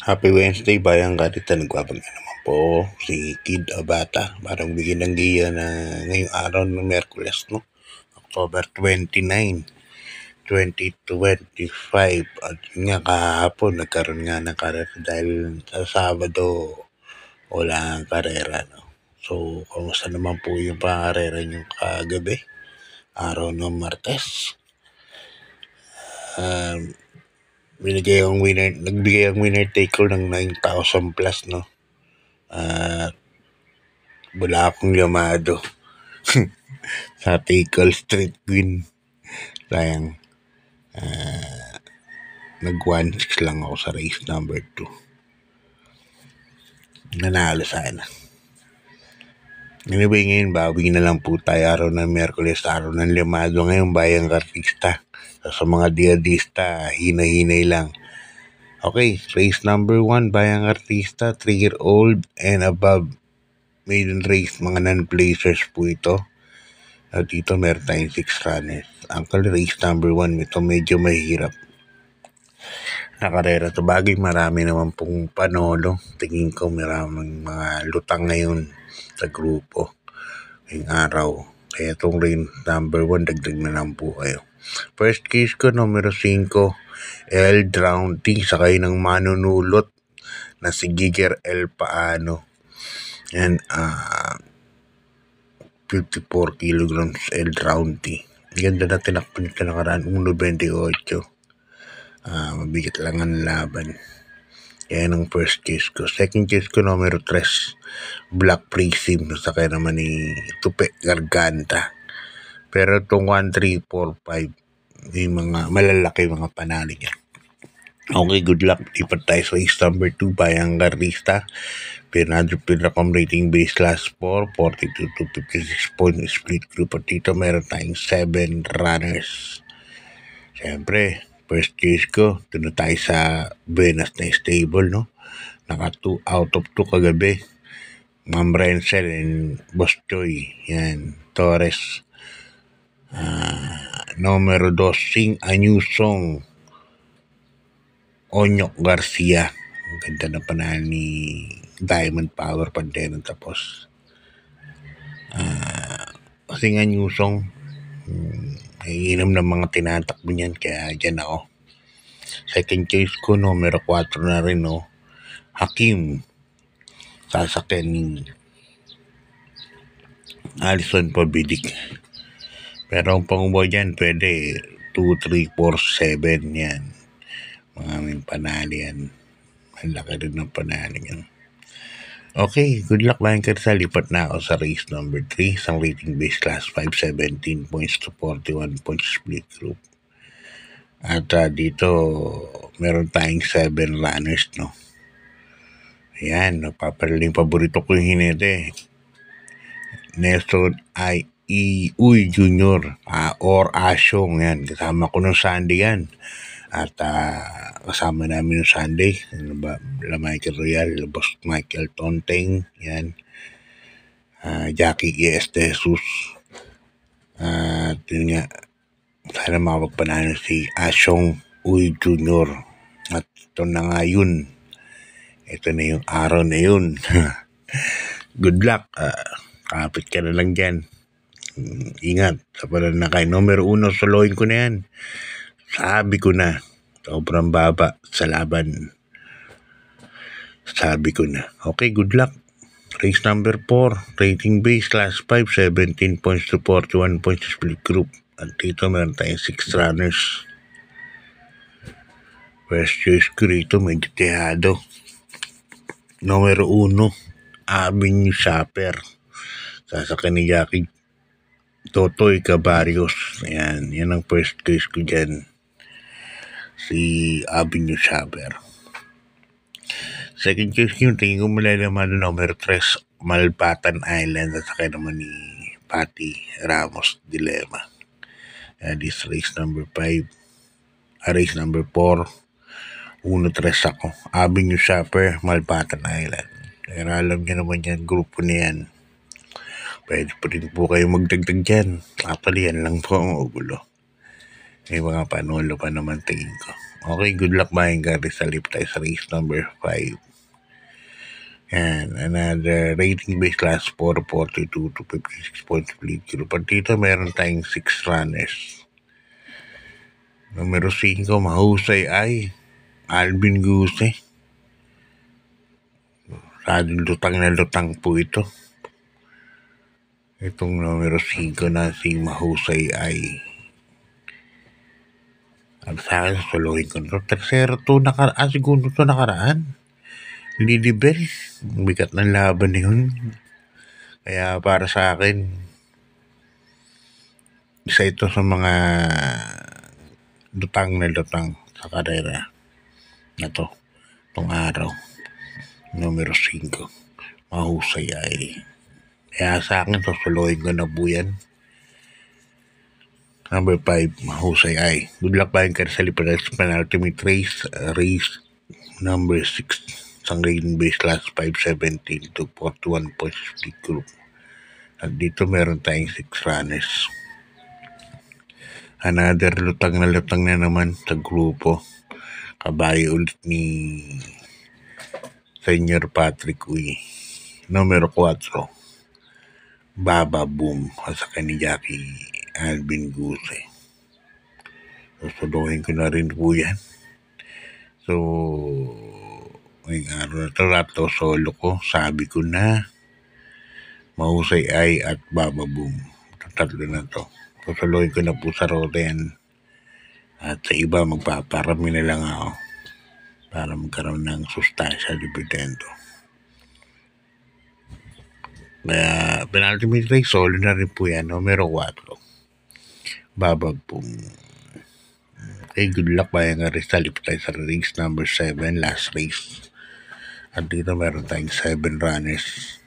Happy Wednesday, bayang kadita. Nagwabag na naman po si Kid Abata. Parang bigyan ng giya na ngayong araw ng Merkules, no? October 29, 2025. At nga kahapon, nagkaroon nga ng karera dahil sa Sabado, wala ang karera, no? So, kamusta naman po yung pangarera nyo kagabi? Araw ng Martes. Nagbigay ang winner take all ng 9,000 plus, no? Wala akong Yamado sa take all street win. Sayang. Nag 1-6 lang ako sa race number 2. Nanalo sana. Anyway, ngayon bawi na lang po tayo. Araw ng Merkules, araw ng Limado. Ngayon bayang artista. Sa mga diadista, hinay-hinay lang. Okay, race number 1, bayang artista, 3-year-old and above. Maiden race, mga non-placers po ito. At dito meron tayong 6 runners. Uncle, race number 1, ito medyo mahirap na karera to. Bagay marami naman pong panolo. Tingin ko maraming mga lutang ngayon sa grupo ngayong araw. Kaya itong race number 1, dagdag na lang po kayo. First case ko, numero 5, El Drownty, sakay ng manunulot na si Giger El Paano. And 54 kilograms El Drownty. Ganda na tinakpan ka nakaraan, 1.28. Mabigat lang ang laban. Yan ang first case ko. Second case ko, numero 3, Black Prism, sakay naman ni Tupe Garganta. Pero itong 1, 3, 4, 5, may mga malalaki mga panalo niya. Okay, good luck. Lipat tayo sa race number 2, bayang garista. Pinracom rating base class 4, 42 to 56 point split group. At dito meron tayong 7 runners. Siyempre, first case ko, doon na tayo sa Venus na stable, no? Naka 2 out of 2 kagabi. Ma'am Renzel and Boss Choi. Yan, Torres. Numero 2, Sing Anyusong, Onyok Garcia. Ang ganda na panahal ni Diamond Power Panteno. Tapos Sing Anyusong, ay inom ng mga tinatakbo niyan, kaya dyan ako. Second case ko, numero 4 na rin, no? Hakim, sasakyan ni Alison Pabidik. Pero ang pangubaw dyan, pwede 2, 3, 4, 7 yan. Mga may panali yan. Ang laki rin ng panali yan. Okay, good luck lang sa lipat na ako sa race number 3. Isang rating base class 5, 17 points to 41 points split group. At dito, meron tayong 7 runners, no? Ayan, napapalaling paborito ko yung hinete. Nelson Uy Jr. Or Asyong, yan. Kasama ko ng Sunday yan. At kasama namin ng Sunday. Michael Royal, Boss Michael Tonteng, yan. Jackie E.S. De Jesus. At yun nga, sana makapagpanalo si Asyong Uy Jr. At ito na nga yun. Ito na yung araw na yun. Good luck. Kapit ka na lang dyan. Ingat. Sa pananakay. Numero 1, soloin ko na yan. Sabi ko na. Sobrang baba sa laban. Sabi ko na. Okay, good luck. Race number 4. Rating base class 5. 17 points to 41 points split group. At dito meron tayong 6 runners. First choice ko rito, medyo tihado. Numero 1, Avenue Shopper. Sasakyan ni Jackie Totoy Cabarios. Ayan, yan ang first case ko dyan. Si Avenue Shopper. Second case ko, tingin ko malalaman numero 3, Malpatan Island. Sasakyan naman ni Patty Ramos Dilema. This race number 5. Race number 4. 1-3 ako. Avenue Shopper, Malpatan Island. Pero alam niyo naman yan, grupo na yan. Pwede po rin po kayo magdagdag dyan. Actually, yan lang po ang ugulo. May mga panolo pa naman tingin ko. Okay, good luck buying ka Rizal. Lipat tayo sa race number 5. And another rating based class 4, 42 to 56 points split group. At dito meron tayong 6 runners. Numero 5, mahusay ay Alvin Guse. Sading lutang na lutang po ito. Itong numero 5 na si mahusay ay ang sa akin suluhin ko ito. Tercero to nakaraan. Segundo to nakaraan. Lilibel. Bigat ng laban yun. Kaya para sa akin, isa ito sa mga lutang na lutang sa karera na to. Itong araw. Numero 5. Mahusay ay. Kaya sa akin, susuluhin ko na po yan. Number 5, mahusay ay. Good luck buying ka sa Lipadas penultimate race. Race number 6. Isang rating base class 517 to 41 points split group. At dito meron tayong 6 runners. Another lutang na naman sa grupo. Kabayo ulit ni Senior Patrick Uy. Numero 4. Baba Boom. Kasaka ni Jackie Alvin Guse. Susuluhin ko na rin po yan. So, ngayong araw na ito, rato solo ko, sabi ko na mahusay ay at Baba Boom. Tatlo na to. Susuluhin ko na po sa Roten. At sa iba, magpaparami na lang ako para magkaroon ng sustansya dividendo. Kaya, penultimate race, solo na rin po yan. Numero 4. Baba Boom. Okay, good luck bayan nga rin sa lipat tayo sa race number 7, last race. At dito meron tayong 7 runners.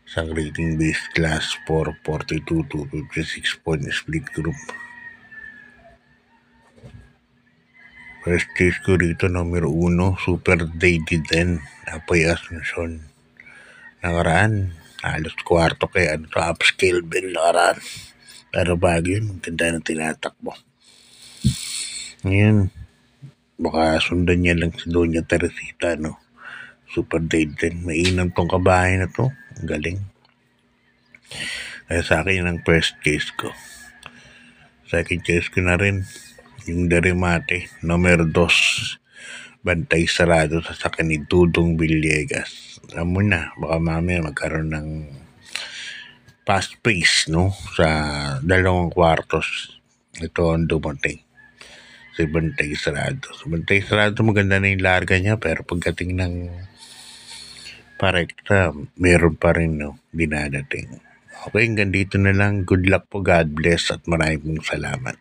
Isang rating based class 4, 42 to 56 point split group. First case ko rito, numero 1, Super Dated din. Apoy Asuncion. Nakaraan, halos kwarto kaya ano to, upscale bill nakaraan. Pero bago yun, maganda na tinatakbo. Ngayon, baka sundan niya lang si Doña Teresita, no? Super Dated. Mainam tong kabahay na to. Ang galing. Kaya sa akin ang first case ko. Second case ko na rin, yung Darimate, numero 2. Bantay sarado sa sakin ni Dudong Villegas. Alam mo na, baka mamaya magkaroon ng fast pace, no? Sa 2 kwartos. Ito ang dumating. Si Bantay Sarado. Si Bantay Sarado, maganda na yung larga niya, pero pagdating ng parekta, meron pa rin, no? Dinadating. Okay, hanggang dito na lang. Good luck po. God bless at maraming salamat.